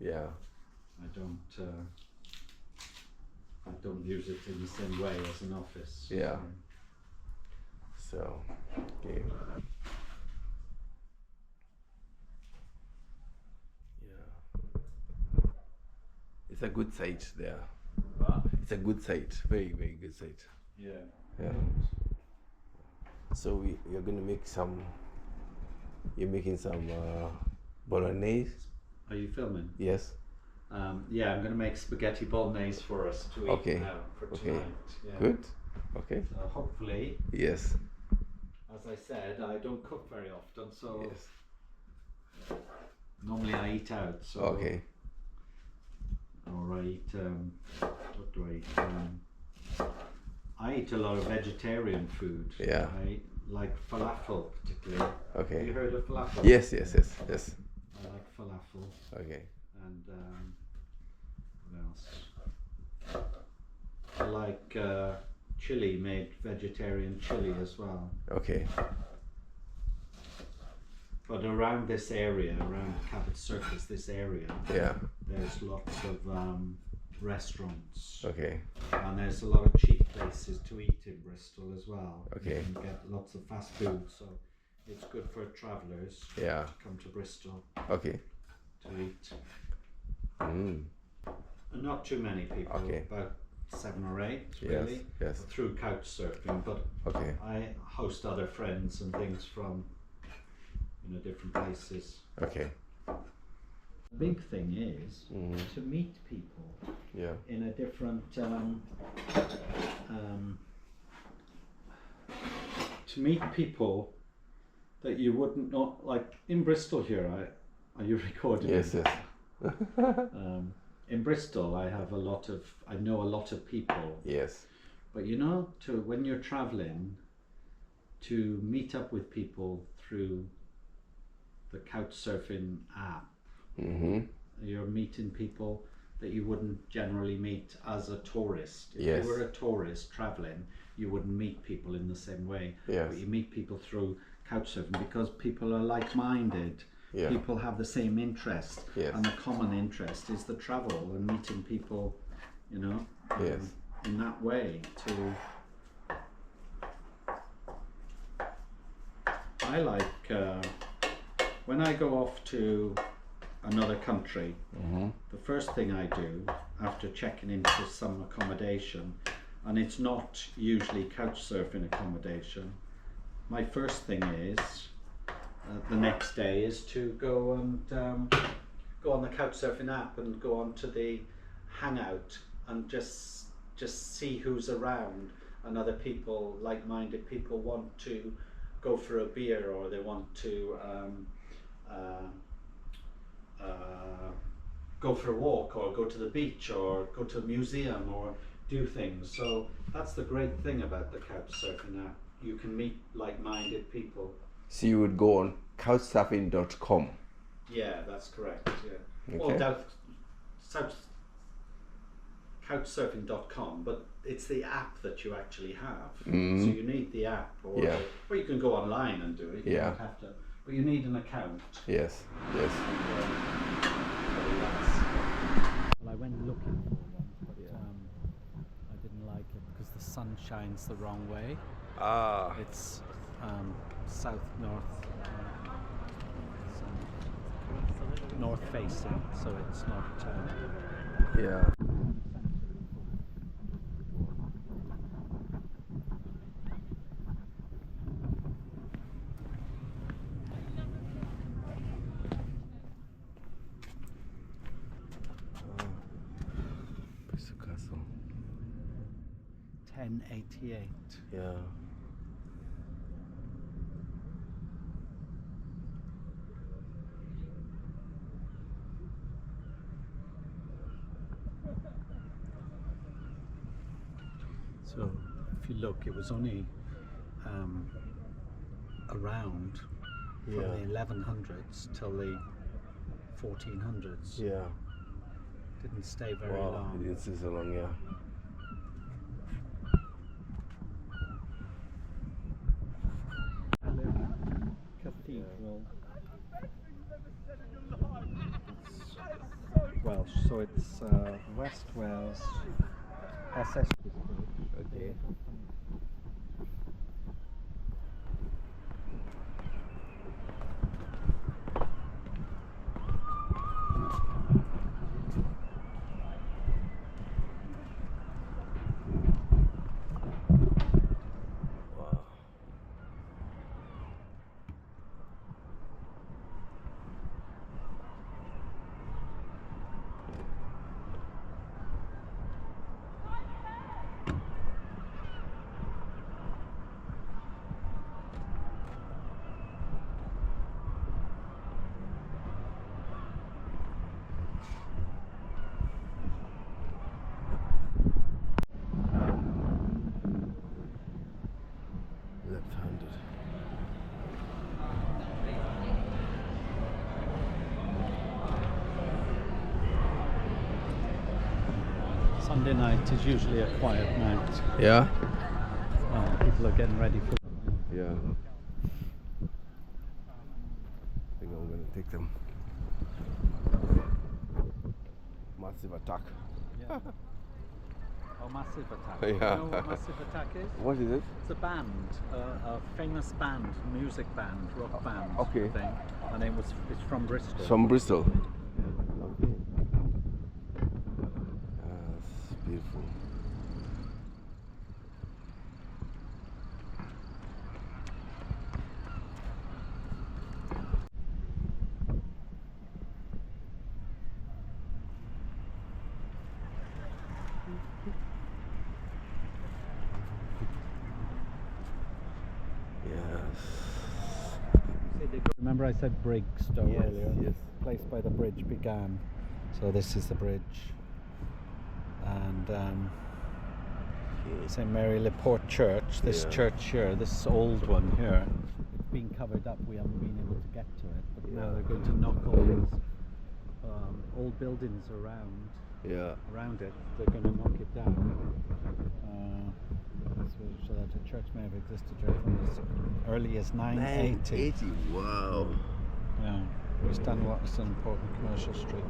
Yeah. I don't use it in the same way as an office. Yeah. So, okay. Yeah. It's a good site there. What? It's a good site. Very, very good site. Yeah. Yeah. So you're gonna make some. You're making some bolognese. Are you filming? Yes. Yeah, I'm going to make spaghetti bolognese for us to eat now for tonight. Yeah. Good. Okay. So hopefully, Yes. as I said, I don't cook very often, so Yes. normally I eat out. So Okay. Or I eat. What do I eat? I eat a lot of vegetarian food. Yeah. I like falafel particularly. Okay. Have you heard of falafel? Yes. Yes. Yes. Yes. I like falafel. Okay. And what else? I like chili, made vegetarian chili as well. Okay. But around this area, around Cabot Circus, this area, Yeah. there's lots of restaurants. Okay. And there's a lot of cheap places to eat in Bristol as well. Okay. You can get lots of fast food, so it's good for travellers Yeah. to come to Bristol Okay. to eat. Mm. And not too many people, Okay. about 7 or 8 Yes. really, Yes. through Couchsurfing, but Okay. I host other friends and things from different places. Okay. The big thing is to meet people Yeah. in a different to meet people that you wouldn't know, like in Bristol here. Are you recording? Yes. Yes. In Bristol I know a lot of people, Yes. but when you're traveling, to meet up with people through the Couchsurfing app, you're meeting people that you wouldn't generally meet as a tourist. If Yes. you were a tourist traveling, you wouldn't meet people in the same way. Yes. But you meet people through Couchsurfing because people are like-minded. Yeah. People have the same interest, Yes. and the common interest is the travel and meeting people, Yes. in that way. I like when I go off to another country, the first thing I do after checking into some accommodation, and it's not usually Couchsurfing accommodation, my first thing is the next day is to go and go on the Couchsurfing app and go on to the hangout and just see who's around, and other people, like-minded people, want to go for a beer, or they want to go for a walk, or go to the beach, or go to a museum, or do things. So that's the great thing about the Couchsurfing app. You can meet like-minded people. So you would go on couchsurfing.com. Yeah, that's correct. Yeah. Okay. Well, couchsurfing.com, but it's the app that you actually have. So you need the app, or you can go online and do it. You don't have to, but you need an account. Yes. Yes. Well, I went looking for one, but I didn't like it because the sun shines the wrong way. Ah. It's north facing, so it's not. Yeah. Bristol Castle. 1088. Yeah. So if you look, it was only around from the 1100s till the 1400s. Yeah. Didn't stay very Wow. long. It didn't stay so long, yeah. Cathedral. Welsh, so it's West Wales SS. Okay. Left-handed. Sunday night is usually a quiet night. Yeah. People are getting ready for. Yeah. I think I'm gonna take them. Massive Attack. Yeah. Oh, Massive Attack. Yeah. You know what Massive Attack is? What is it? It's a band, a famous band, music band, rock band. Okay. Thing, and it's from Bristol. From Bristol. Yeah. Okay. That's beautiful. Remember I said Brigstow Yes, earlier? yes. Place by the bridge began. So this is the bridge. And St Mary Le Port Church, this Yeah. church here, this old one here, it's been covered up, we haven't been able to get to it, but now Yeah. they're going to knock all these old buildings around it, they're going to knock it down. So that the church may have existed here from as early as 980. Wow. Yeah, we stand what is an important commercial street.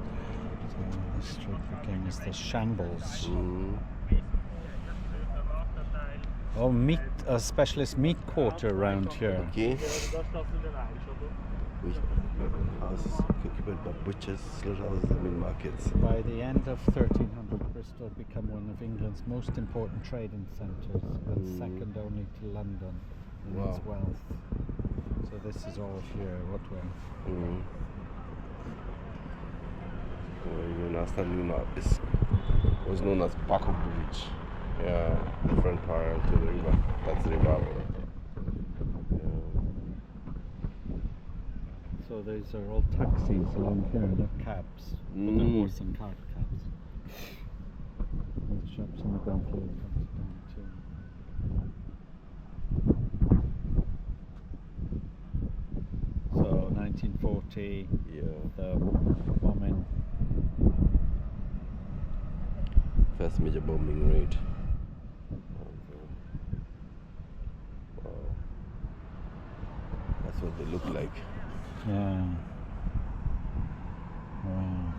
So this street became as the Shambles. Oh, a specialist meat quarter around here. Okay. Houses occupied by butchers, slaughterhouses, and meat markets. By the end of 1300, Bristol became one of England's most important trading centres, and second only to London in its wealth. So this is all here, what way? Well, now standing now, this was known as Buckle Bridge. Yeah, the front parallel to the river. That's the river. So these are all taxis along here, they're cabs, but they're horse and cart cabs. There's shops on the ground floor that comes down too. So 1940, the bombing. First major bombing raid. Wow. That's what they look like. Yeah. Wow.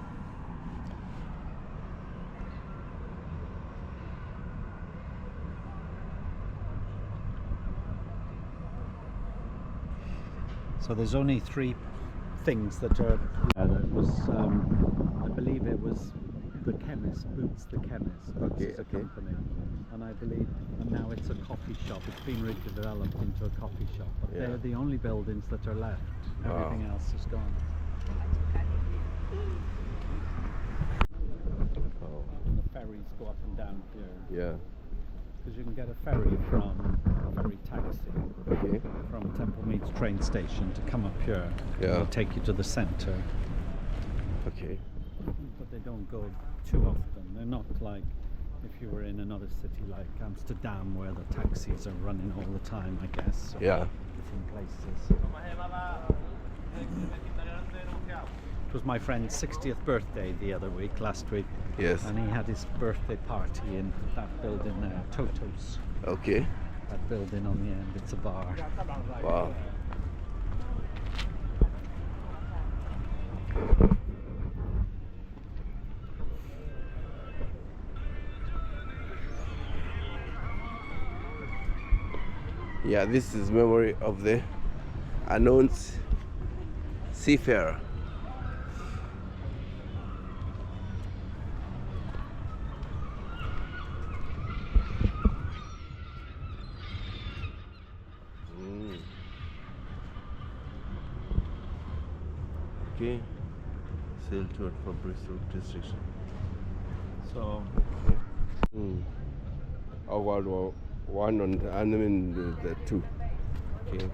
So there's only three things that are. That was, I believe it was the chemist, Boots the Chemist. Boots is a company, and I believe, and now it's a coffee shop. It's been redeveloped into a coffee shop, but they're the only buildings that are left. Everything else is gone. And the ferries go up and down here. Yeah. Because you can get a ferry from a ferry taxi from Templemead's train station to come up here. Yeah. It'll take you to the centre. Okay. But they don't go too often. They're not like if you were in another city like Amsterdam where the taxis are running all the time, I guess. So different places. It was my friend's 60th birthday the other week, last week. Yes. And he had his birthday party in that building there, Toto's. Okay. That building on the end, it's a bar. Wow. Yeah, this is memory of the unknown seafarer. Okay, sail tour for Bristol district. So Oh, World War One and I mean the two. Okay.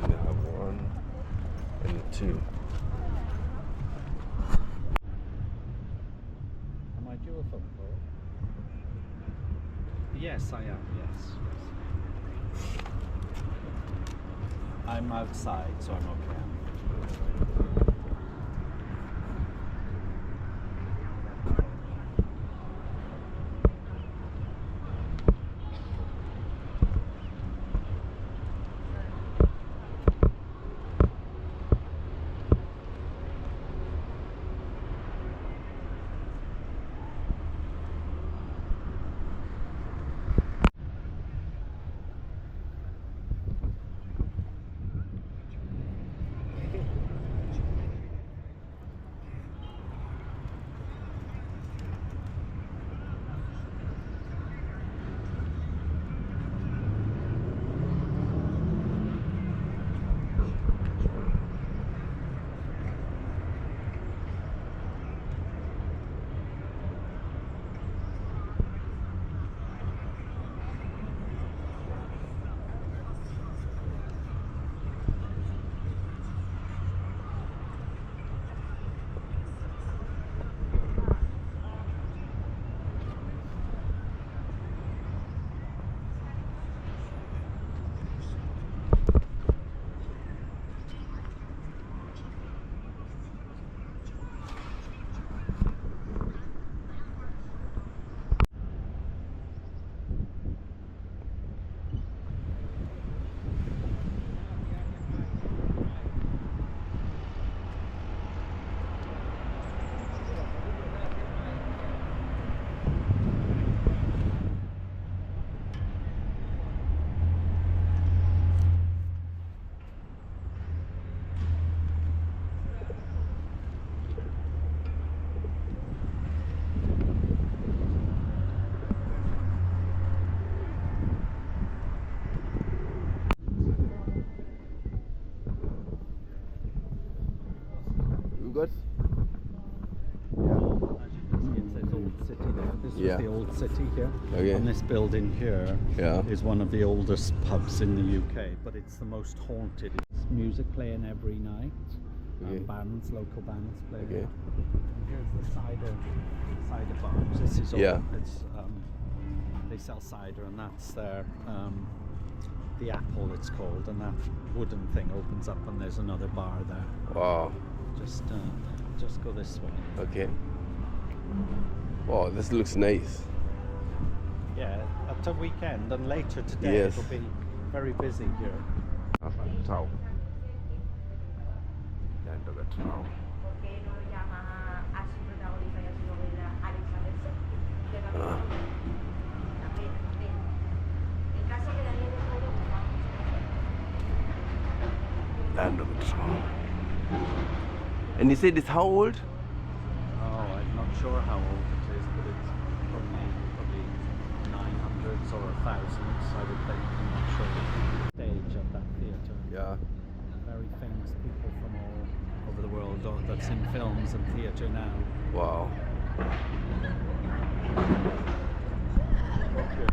And they have 1 and 2. am I due a phone call? Yes, I am. Yes. I'm outside, so I'm okay. Good? As you can see, it says Old City there. This was Yeah. the Old City here. Okay. And this building here is Yeah. one of the oldest pubs in the UK, but it's the most haunted. It's music playing every night. Okay. Bands, local bands playing. Okay. And here's the cider bars. This is all. Yeah. It's they sell cider, and that's their the apple it's called, and that wooden thing opens up, and there's another bar there. Wow. Just go this way. Okay. Wow, this looks nice. Yeah, at a weekend and later today Yes. it'll be very busy here. Ciao. Land of it. Ciao. Porque no lo llama a su protagonista y a su novela Alexander que Ah. también. En caso que Daniel no pueda, pues vamos. Land of it. And you said it's how old? Oh, I'm not sure how old it is, but it's probably 900s or 1000s, I would think. I'm not sure. Stage of that theatre. Yeah. Very famous people from all over the world that's in films and theatre now. Wow.